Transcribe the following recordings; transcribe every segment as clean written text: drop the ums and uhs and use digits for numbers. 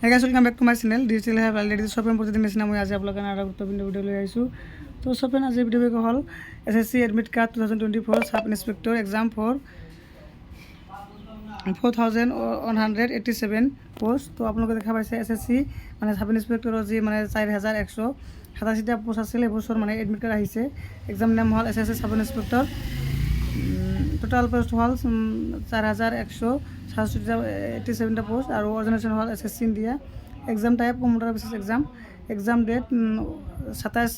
Hey guys, welcome back to my channel. Digital have already shopping প্ৰতিদিন নিচিনা মই আজি আপোনালোকৰ কাৰণে গুৰুত্বপূৰ্ণ ভিডিঅ' লৈ আহিছোঁ। তো shopping আজি ভিডিঅ' হ'ল SSC admit card 2024 sub inspector exam for 4187 post. তো আপোনালোকে দেখা পাইছে SSC মানে সাব ইন্সপেক্টৰৰ যি মানে 4187টা পোষ্ট আছিল এবছৰ মানে এডমিট কাৰ্ড আহিছে। এক্সাম নাম হ'ল SSC sub inspector. Total post হ'ল 4187টা পোষ্ট আৰু অৰ্গানাইজেশ্যন হ'ল SSC India. Exam type computer basis exam. Exam date 27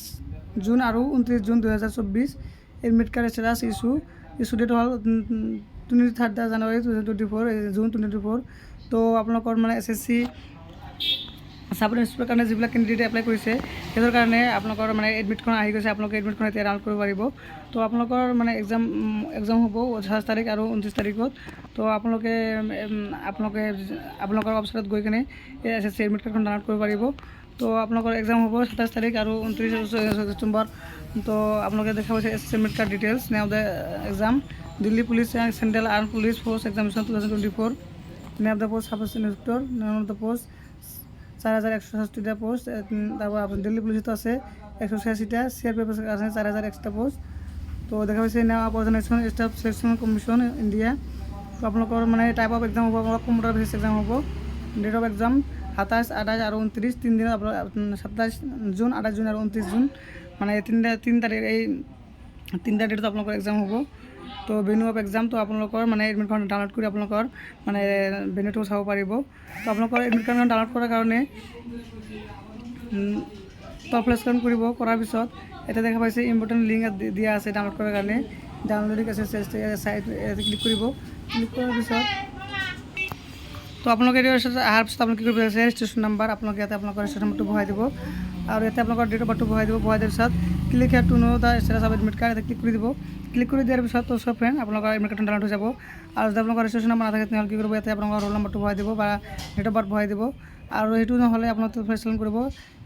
June আৰু 29 June 2024। Admit card status issue date হ'ল 23 জানুৱাৰী 2024 জুন 2024। তো আপোনালোকৰ মানে SSC সাব ইন্সপেক্টৰ কাৰণে যিবিলাক কেণ্ডিডেট এপ্লাই কৰিছে সেইটোৰ কাৰণে আপোনালোকৰ মানে এডমিটখন আহি গৈছে। আপোনালোকে এডমিটখন এতিয়া ডাউনলোড কৰিব পাৰিব। তো আপোনালোকৰ মানে এক্সাম হ'ব 28 তাৰিখ আৰু 29 তাৰিখত। তো আপোনালোকৰ ৱেবছাইটত গৈ কিনে এই SSC এডমিট কাৰ্ডখন ডাউনলোড কৰিব পাৰিব। তো আপোনালোকৰ এক্সাম হ'ব 27 তাৰিখ আৰু 29 ছেপ্টেম্বৰ। তো আপোনালোকে দেখা পাইছে SSC admit card details name of the exam Delhi police and central armed police force examination 2024। Name of the post sub inspector. Name of the post 4167টা পোষ্ট। তারপর আপনার দিল্লি পুলিশতো আছে 186টা। CRPF আছে 4100টা পোষ্ট। তো দেখা পাইছে name of organization staff selection commission India. তো আপনার মানে টাইপ অফ এক্সাম হব কম্পিউটার বেসিস এক্সাম হব। ডেট অফ এক্সাম 27 28 আর 29 3 দিন আপনার 27 জুন 28 জুন আর 29 জুন মানে তিন তারিখ এই তিনটা ডেটত আপনার এক্সাম হব। তো ভেন্যু অফ এক্সাম তো আপোনালোকৰ মানে এডমিট কাৰ্ড ডাউনলোড কৰি আপোনালোকৰ মানে ভেন্যুটো চাব পাৰিব। তো আপোনালোকৰ এডমিট কাৰ্ডখন ডাউনলোড কৰাৰ কাৰণে তো এপ্লাই কৰাৰ পিছত এতিয়া দেখা পাইছে ইম্পৰ্টেণ্ট লিংক দিয়া আছে ডাউনলোড কৰাৰ কাৰণে। ডাউনলোডিং আছে চাইট ক্লিক কৰিব। ক্লিক কৰাৰ পিছত তো আপোনালোকে অহাৰ পিছত আপোনালোকে কি কৰিব আছে ৰেজিষ্ট্ৰেশ্যন নাম্বাৰ আপোনালোকে ইয়াতে আপোনালোকৰ ৰেজিষ্ট্ৰেশ্যন নাম্বাৰটো বহাই দিব আৰু ইয়াতে আপোনালোকৰ ডেট অফ বাৰ্থটো বহাই দিব। বহাই দিয়াৰ পিছত click hair to know the status of admit card click কৰি দিব। ক্লিক কৰি দিয়াৰ পিছত তো সব ফ্ৰেণ্ড আপোনালোকৰ এডমিট কাৰ্ডখন ডাউনলোড হৈ যাব। আৰু যদি আপোনালোকৰ ৰেজিষ্ট্ৰেশ্যন নাম্বাৰ নাথাকে তেনেহ'লে কি কৰিব ইয়াতে আপোনালোকৰ ৰোল নাম্বাৰটো বহাই দিব বা ডেট অফ বাৰ্থ বহাই দিব। আৰু সেইটো নহ'লে আপোনালোকে ফেচলেন কৰিব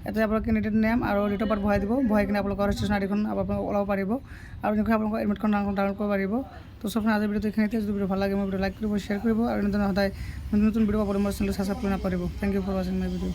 ইয়াতে আপোনালোকৰ কেণ্ডিডেট নেম আৰু ডেট অফ বাৰ্থ বহাই দিব। বহাই কিনে আপোনালোকৰ ৰেজিষ্ট্ৰেশ্যন আইডিখন আপোনালোকে ওলাব পাৰিব আৰু এনেকৈ আপোনালোকৰ এডমিটখন ডাউনলোড কৰিব পাৰিব। তো সব ফ্ৰেণ্ড আজিৰ ভিডিঅ'টো এইখিনিতে। যদি ভিডিঅ' ভাল লাগে মই ভিডিঅ' লাইক কৰিব শ্বেয়াৰ কৰিব আৰু এনেধৰণৰ সদায় নতুন ভিডিঅ' পাবলৈ মোৰ চেনেলটো ছাবস্ক্ৰাইব কৰি নাপাহৰিব। থেংক ইউ ফৰ ৱাচিং মাই ভিডিঅ'।